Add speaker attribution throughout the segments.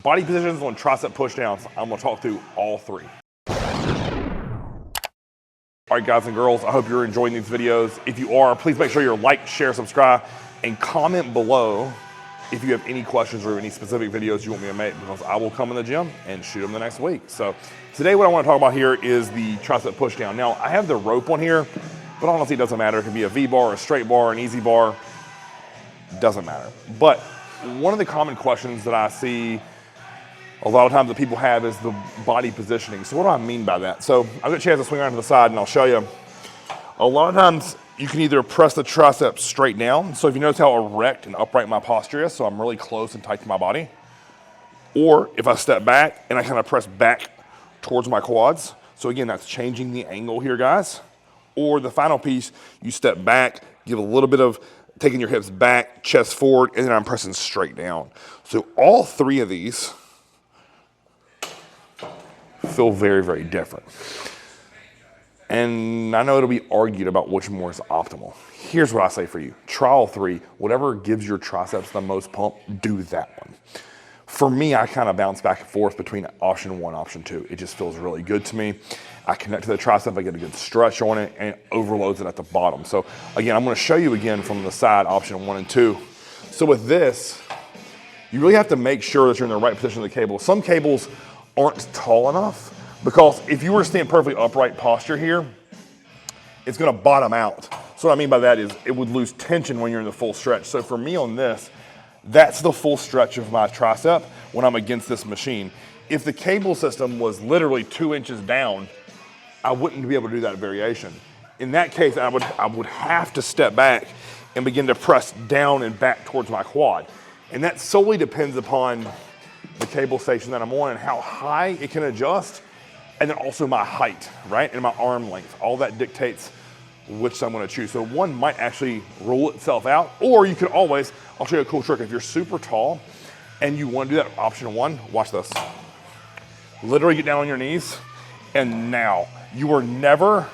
Speaker 1: Body positions on tricep pushdowns, I'm gonna talk through all three. All right, guys and girls, I hope you're enjoying these videos. If you are, please make sure you like, share, subscribe, and comment below if you have any questions or any specific videos you want me to make, because I will come in the gym and shoot them the next week. So today what I want to talk about here is the tricep pushdown. Now, I have the rope on here, but honestly, it doesn't matter. It can be a V-bar, a straight bar, an easy bar, doesn't matter. But one of the common questions that I see a lot of times that people have is the body positioning. So what do I mean by that? So I'll get a chance to swing around to the side and I'll show you. A lot of times you can either press the triceps straight down. So if you notice how erect and upright my posture is, so I'm really close and tight to my body. Or if I step back and I kind of press back towards my quads. So again, that's changing the angle here, guys. Or the final piece, you step back, give a little bit of taking your hips back, chest forward, and then I'm pressing straight down. So all three of these feel very, very different. And I know it'll be argued about which more is optimal. Here's what I say for you. Try all three. Whatever gives your triceps the most pump, do that one. For me, I kind of bounce back and forth between option one, option two. It just feels really good to me. I connect to the tricep, I get a good stretch on it, and it overloads it at the bottom. So again, I'm gonna show you again from the side, option one and two. So with this, you really have to make sure that you're in the right position of the cable. Some cables aren't tall enough, because if you were to stand perfectly upright posture here, it's gonna bottom out. So what I mean by that is it would lose tension when you're in the full stretch. So for me on this, that's the full stretch of my tricep when I'm against this machine. If the cable system was literally 2 inches down, I wouldn't be able to do that variation. In that case, I would have to step back and begin to press down and back towards my quad. And that solely depends upon the cable station that I'm on and how high it can adjust, and then also my height, right? And my arm length. All that dictates which I'm gonna choose. So one might actually rule itself out, or you could always, I'll show you a cool trick. If you're super tall and you wanna do that, option one, watch this. Literally get down on your knees, and now, you are never,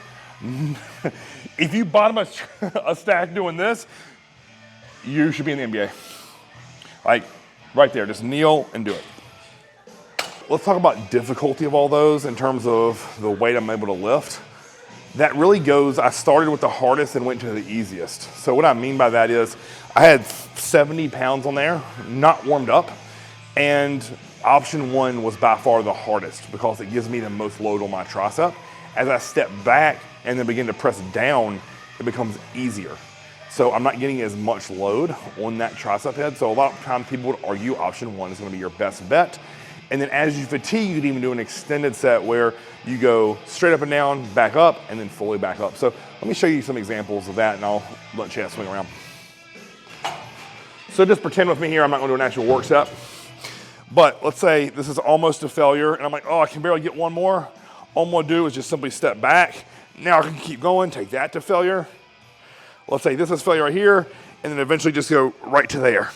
Speaker 1: if you bottom a stack doing this, you should be in the NBA. Like, right there, just kneel and do it. Let's talk about difficulty of all those in terms of the weight I'm able to lift. That really goes, I started with the hardest and went to the easiest. So what I mean by that is I had 70 pounds on there, not warmed up, and option one was by far the hardest because it gives me the most load on my tricep. As I step back and then begin to press down, it becomes easier. So I'm not getting as much load on that tricep head. So a lot of times people would argue option one is gonna be your best bet. And then as you fatigue, you can even do an extended set where you go straight up and down, back up, and then fully back up. So let me show you some examples of that, and I'll let Chad swing around. So just pretend with me here, I'm not gonna do an actual work set. But let's say this is almost a failure, and I'm like, oh, I can barely get one more. All I'm gonna do is just simply step back. Now I can keep going, take that to failure. Let's say this is failure right here, and then eventually just go right to there.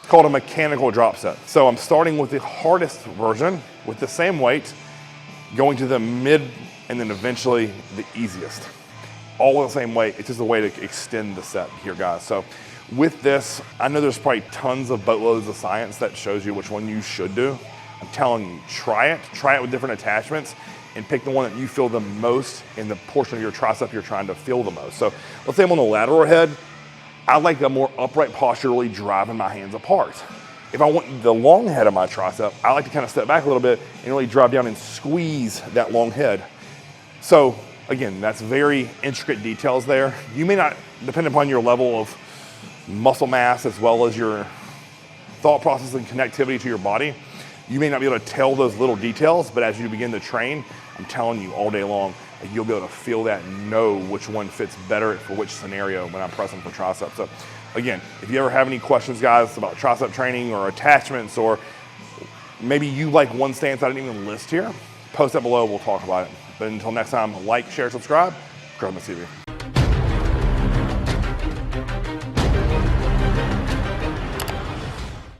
Speaker 1: It's called a mechanical drop set. So I'm starting with the hardest version with the same weight, going to the mid, and then eventually the easiest. All the same weight, it's just a way to extend the set here, guys. So with this, I know there's probably tons of boatloads of science that shows you which one you should do. I'm telling you, try it with different attachments, and pick the one that you feel the most in the portion of your tricep you're trying to feel the most. So let's say I'm on the lateral head, I like a more upright posture, really driving my hands apart. If I want the long head of my tricep, I like to kind of step back a little bit and really drive down and squeeze that long head. So again, that's very intricate details there. You may not, depending upon your level of muscle mass as well as your thought process and connectivity to your body, you may not be able to tell those little details, but as you begin to train, I'm telling you all day long, you'll be able to feel that and know which one fits better for which scenario when I'm pressing for triceps. So again, if you ever have any questions, guys, about tricep training or attachments, or maybe you like one stance I didn't even list here, post that below, we'll talk about it. But until next time, like, share, subscribe, grab my CV.